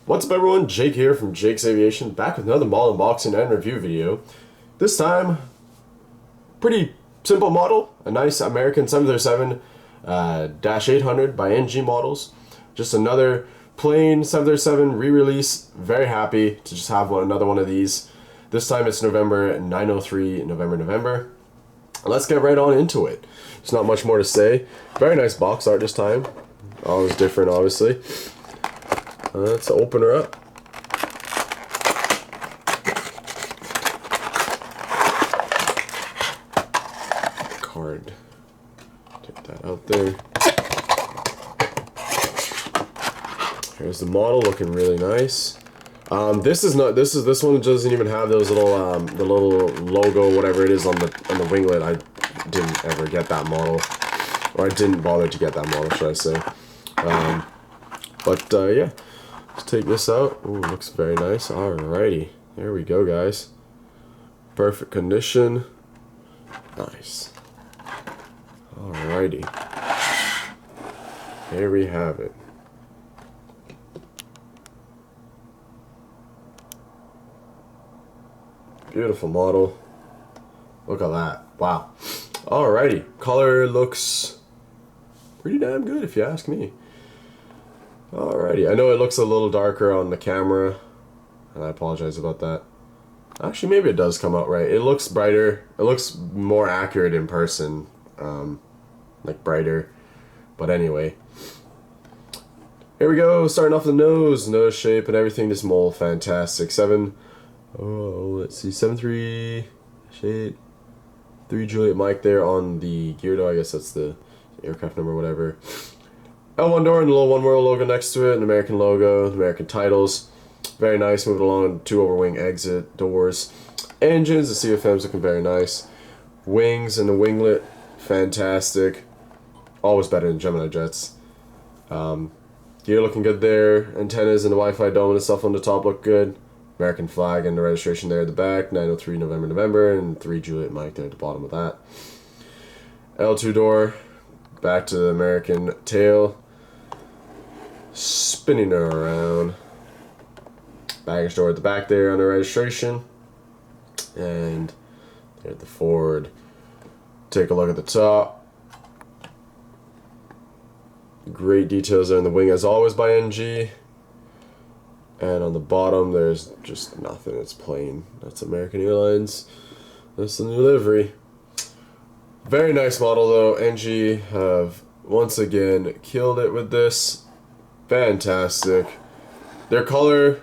What's up everyone, Jake here from Jake's Aviation, back with another model unboxing and review video. This time, pretty simple model, a nice American 737-800 by NG Models. Just another plain 737 re-release, very happy to just have another one of these. This time it's November 903, November. Let's get right on into it. There's not much more to say. Very nice box art this time, always different obviously. Let's open her up. Card. Take that out there. Here's the model, looking really nice. This one doesn't even have those little the little logo, whatever it is on the winglet. I didn't ever get that model, or I didn't bother to get that model, should I say? Yeah. Let's take this out. Ooh, looks very nice. Alrighty, there we go, guys. Perfect condition. Nice. Alrighty. Here we have it. Beautiful model. Look at that. Wow. Alrighty. Color looks pretty damn good if you ask me. Alrighty, I know it looks a little darker on the camera, and I apologize about that. Actually, maybe it does come out right. It looks brighter. It looks more accurate in person, like brighter. But anyway, here we go. Starting off the nose shape and everything. This mold, fantastic. Let's see, 73 3 Juliet Mike there on the gear door. I guess that's the aircraft number, whatever. L1 door and the little One World logo next to it, an American logo, American titles. Very nice, moving along, 2 overwing exit doors. Engines, the CFM's looking very nice. Wings and the winglet, fantastic. Always better than Gemini jets. Gear looking good there. Antennas and the Wi-Fi dome and stuff on the top look good. American flag and the registration there at the back, 903 November, and 3 Juliet Mike there at the bottom of that. L2 door, back to the American tail. Spinning her around. Baggage door at the back there on the registration. And there at the forward. Take a look at the top. Great details there in the wing as always by NG. And on the bottom there's just nothing, it's plain. That's American Airlines. That's the new livery. Very nice model though. NG have once again killed it with this. Fantastic. Their color,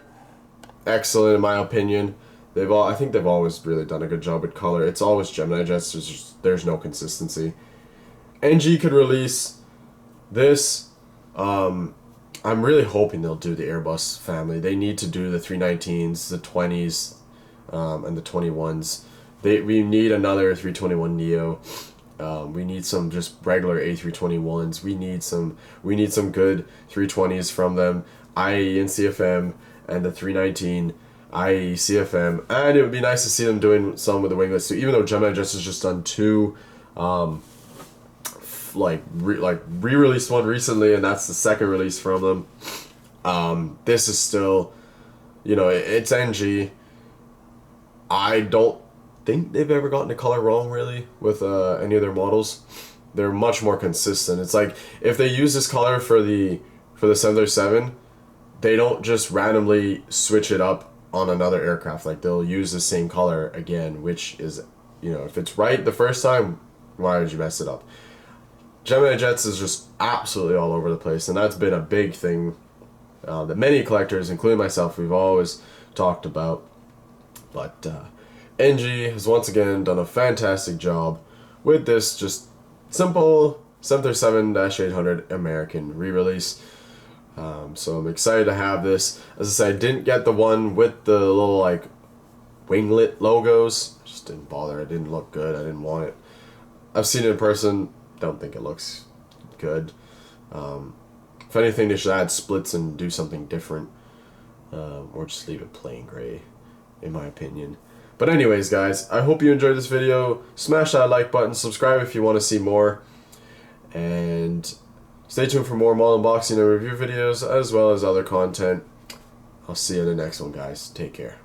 excellent in my opinion. I think they've always really done a good job with color. It's always Gemini jets. There's no consistency. NG could release this. I'm really hoping they'll do the Airbus family. They need to do the 319s, the 20s, and the 21s. We need another 321neo. We need some just regular A321s. We need some good 320s from them. IAE and CFM and the 319 IAE CFM. And it would be nice to see them doing some with the winglets too. Even though Gemini Jets has just done 2 re-released one recently, and that's the second release from them. This is still, it's NG. I don't think they've ever gotten the color wrong really with any of their models. They're much more consistent. It's like if they use this color for the 737, they don't just randomly switch it up on another aircraft. Like they'll use the same color again, which is, if it's right the first time, why would you mess it up? Gemini Jets is just absolutely all over the place, and that's been a big thing that many collectors, including myself, we've always talked about. But NG has once again done a fantastic job with this just simple 737-800 American re-release. So I'm excited to have this. As I said, I didn't get the one with the little winglet logos. I just didn't bother. It didn't look good. I didn't want it. I've seen it in person. Don't think it looks good. If anything, they should add splits and do something different, or just leave it plain gray, in my opinion. But anyways, guys, I hope you enjoyed this video. Smash that like button, subscribe if you want to see more, and stay tuned for more model unboxing and review videos, as well as other content. I'll see you in the next one, guys. Take care.